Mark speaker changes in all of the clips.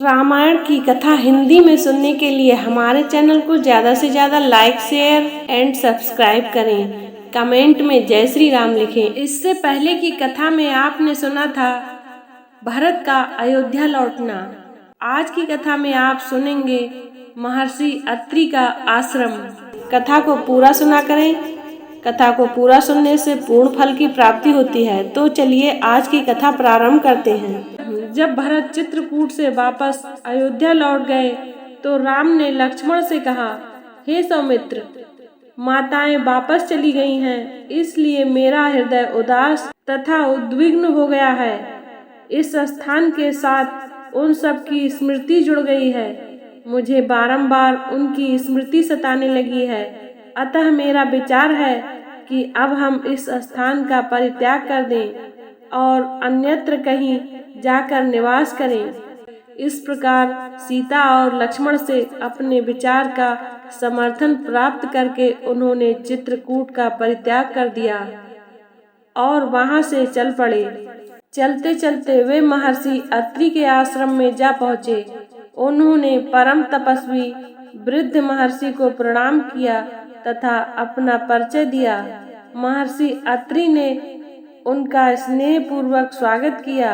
Speaker 1: रामायण की कथा हिंदी में सुनने के लिए हमारे चैनल को ज़्यादा से ज़्यादा लाइक, शेयर एंड सब्सक्राइब करें। कमेंट में जय श्री राम लिखें। इससे पहले की कथा में आपने सुना था भरत का अयोध्या लौटना। आज की कथा में आप सुनेंगे महर्षि अत्रि का आश्रम। कथा को पूरा सुना करें। कथा को पूरा सुनने से पूर्ण फल की प्राप्ति होती है। तो चलिए आज की कथा प्रारंभ करते हैं। जब भरत चित्रकूट से वापस अयोध्या लौट गए तो राम ने लक्ष्मण से कहा, हे सौमित्र, माताएं वापस चली गई हैं, इसलिए मेरा हृदय उदास तथा उद्विग्न हो गया है। इस स्थान के साथ उन सब की स्मृति जुड़ गई है। मुझे बारंबार उनकी स्मृति सताने लगी है। अतः मेरा विचार है कि अब हम इस स्थान का परित्याग कर दें और अन्यत्र कहीं जाकर निवास करें। इस प्रकार सीता और लक्ष्मण से अपने विचार का समर्थन प्राप्त करके उन्होंने चित्रकूट का परित्याग कर दिया और वहां से चल पड़े। चलते चलते वे महर्षि अत्रि के आश्रम में जा पहुँचे। उन्होंने परम तपस्वी वृद्ध महर्षि को प्रणाम किया तथा अपना परिचय दिया। महर्षि अत्रि ने उनका स्नेह पूर्वक स्वागत किया।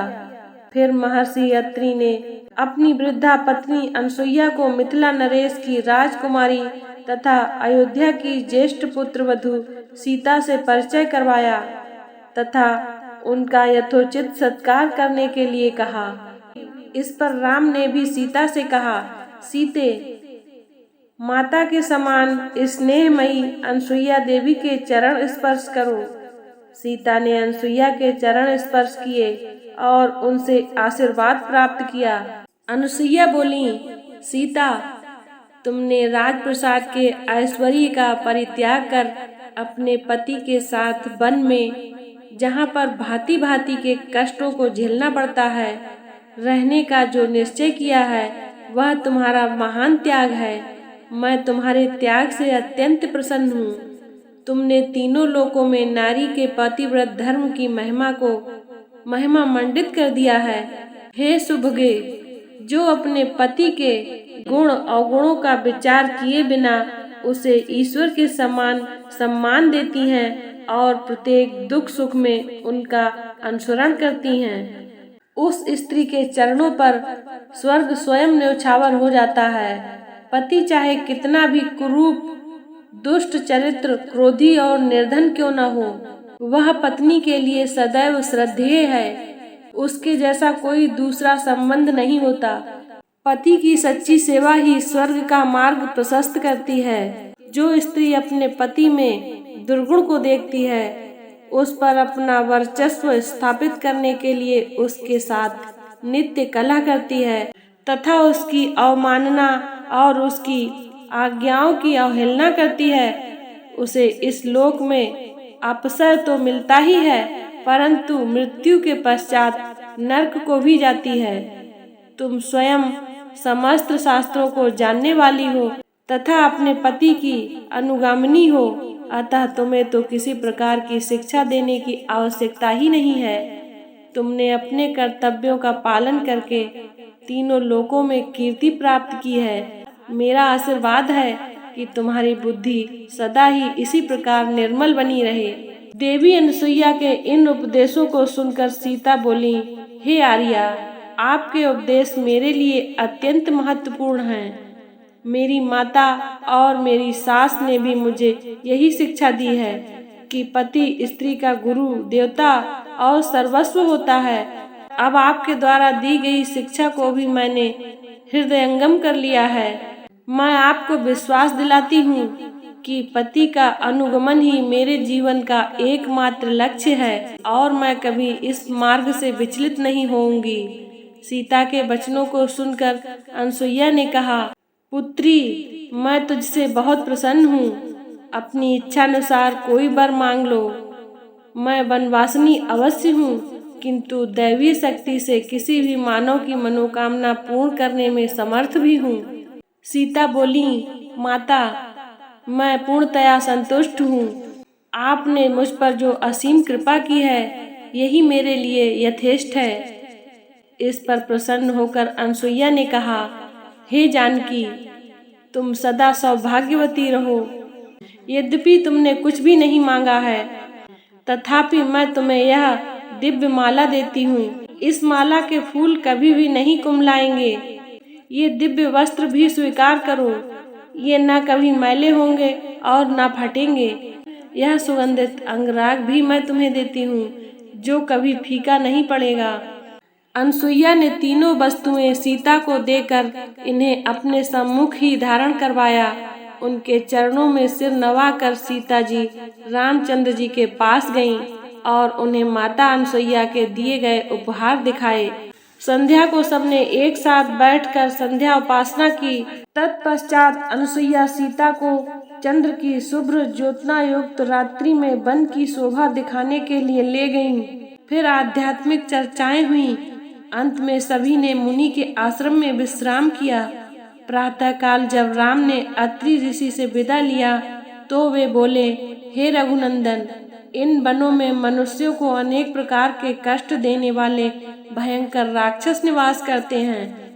Speaker 1: फिर महर्षि अत्रि ने अपनी वृद्धा पत्नी अनसुईया को मिथिला नरेश की राजकुमारी तथा अयोध्या की ज्येष्ठ पुत्र वधू सीता से परिचय करवाया तथा उनका यथोचित सत्कार करने के लिए कहा। इस पर राम ने भी सीता से कहा, सीते, माता के समान स्नेहमयी अनसुईया देवी के चरण स्पर्श करो। सीता ने अनसुईया के चरण स्पर्श किए और उनसे आशीर्वाद प्राप्त किया। अनसुईया बोली, सीता, तुमने राजप्रसाद के ऐश्वर्य का परित्याग कर अपने पति के साथ वन में, जहाँ पर भांति भांति के कष्टों को झेलना पड़ता है, रहने का जो निश्चय किया है वह तुम्हारा महान त्याग है। मैं तुम्हारे त्याग से अत्यंत प्रसन्न हूँ। तुमने तीनों लोकों में नारी के पतिव्रत धर्म की महिमा मंडित कर दिया है। हे सुभगे, जो अपने पति के गुण अवगुणों का विचार किए बिना उसे ईश्वर के समान सम्मान देती हैं और प्रत्येक दुख सुख में उनका अनुसरण करती हैं, उस स्त्री के चरणों पर स्वर्ग स्वयं न्यौछावर हो जाता है। पति चाहे कितना भी कुरूप, दुष्ट चरित्र, क्रोधी और निर्धन क्यों न हो, वह पत्नी के लिए सदैव श्रद्धेय है। उसके जैसा कोई दूसरा संबंध नहीं होता। पति की सच्ची सेवा ही स्वर्ग का मार्ग प्रशस्त करती है। जो स्त्री अपने पति में दुर्गुण को देखती है, उस पर अपना वर्चस्व स्थापित करने के लिए उसके साथ नित्य कलह करती है तथा उसकी अवमानना और उसकी आज्ञाओं की अवहेलना करती है, उसे इस लोक में अवसर तो मिलता ही है, परंतु मृत्यु के पश्चात नरक को भी जाती है। तुम स्वयं समस्त शास्त्रों को जानने वाली हो तथा अपने पति की अनुगामिनी हो, अतः तुम्हें तो किसी प्रकार की शिक्षा देने की आवश्यकता ही नहीं है। तुमने अपने कर्तव्यों का पालन करके तीनों लोकों में कीर्ति प्राप्त की है। मेरा आशीर्वाद है कि तुम्हारी बुद्धि सदा ही इसी प्रकार निर्मल बनी रहे। देवी अनसुईया के इन उपदेशों को सुनकर सीता बोली, हे आर्या, आपके उपदेश मेरे लिए अत्यंत महत्वपूर्ण हैं। मेरी माता और मेरी सास ने भी मुझे यही शिक्षा दी है कि पति स्त्री का गुरु, देवता और सर्वस्व होता है। अब आपके द्वारा दी गई शिक्षा को भी मैंने हृदयंगम कर लिया है। मैं आपको विश्वास दिलाती हूँ कि पति का अनुगमन ही मेरे जीवन का एकमात्र लक्ष्य है और मैं कभी इस मार्ग से विचलित नहीं होऊंगी। सीता के वचनों को सुनकर अनसुईया ने कहा, पुत्री, मैं तुझसे बहुत प्रसन्न हूँ। अपनी इच्छानुसार कोई वर मांग लो। मैं वनवासिनी अवश्य हूँ, किंतु दैवीय शक्ति से किसी भी मानव की मनोकामना पूर्ण करने में समर्थ भी हूँ। सीता बोली, माता, मैं पूर्णतया संतुष्ट हूँ। आपने मुझ पर जो असीम कृपा की है, यही मेरे लिए यथेष्ट है। इस पर प्रसन्न होकर अनसुईया ने कहा, हे जानकी, तुम सदा सौभाग्यवती रहो। यद्यपि तुमने कुछ भी नहीं मांगा है, तथापि मैं तुम्हें यह दिव्य माला देती हूँ। इस माला के फूल कभी भी नहीं कुम्हलाएंगे। ये दिव्य वस्त्र भी स्वीकार करो, ये न कभी मैले होंगे और न फटेंगे। यह सुगंधित अंगराग भी मैं तुम्हें देती हूँ, जो कभी फीका नहीं पड़ेगा। अनसुईया ने तीनों वस्तुएं सीता को देकर इन्हें अपने सम्मुख ही धारण करवाया। उनके चरणों में सिर नवाकर सीता जी रामचंद्र जी के पास गईं और उन्हें माता अनसुईया के दिए गए उपहार दिखाए। संध्या को सबने एक साथ बैठकर संध्या उपासना की। तत्पश्चात अनसुईया सीता को चंद्र की शुभ्र ज्योत्ना युक्त रात्रि में वन की शोभा दिखाने के लिए ले गईं। फिर आध्यात्मिक चर्चाएं हुईं। अंत में सभी ने मुनि के आश्रम में विश्राम किया। प्रातःकाल जब राम ने अत्रि ऋषि से विदा लिया तो वे बोले, हे रघुनंदन, इन वनों में मनुष्यों को अनेक प्रकार के कष्ट देने वाले भयंकर राक्षस निवास करते हैं,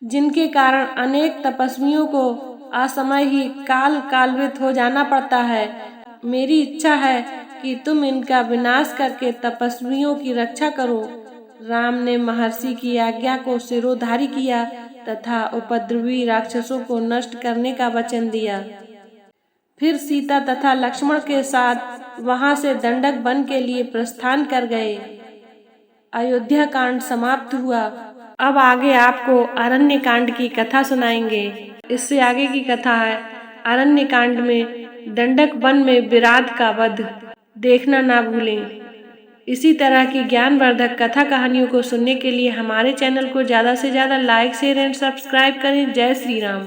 Speaker 1: जिनके कारण अनेक तपस्वियों को असमय ही कालवित हो जाना पड़ता है। मेरी इच्छा है कि तुम इनका विनाश करके तपस्वियों की रक्षा करो। राम ने महर्षि की आज्ञा को शिरोधार्य किया तथा उपद्रवी राक्षसों को नष्ट करने का वचन दिया। फिर सीता तथा लक्ष्मण के साथ वहां से दंडक वन के लिए प्रस्थान कर गए। अयोध्या कांड समाप्त हुआ। अब आगे आपको अरण्य कांड की कथा सुनाएंगे। इससे आगे की कथा है अरण्य कांड में दंडक वन में विराट का वध। देखना ना भूलें। इसी तरह की ज्ञानवर्धक कथा कहानियों को सुनने के लिए हमारे चैनल को ज़्यादा से ज़्यादा लाइक, शेयर एंड सब्सक्राइब करें। जय श्री राम।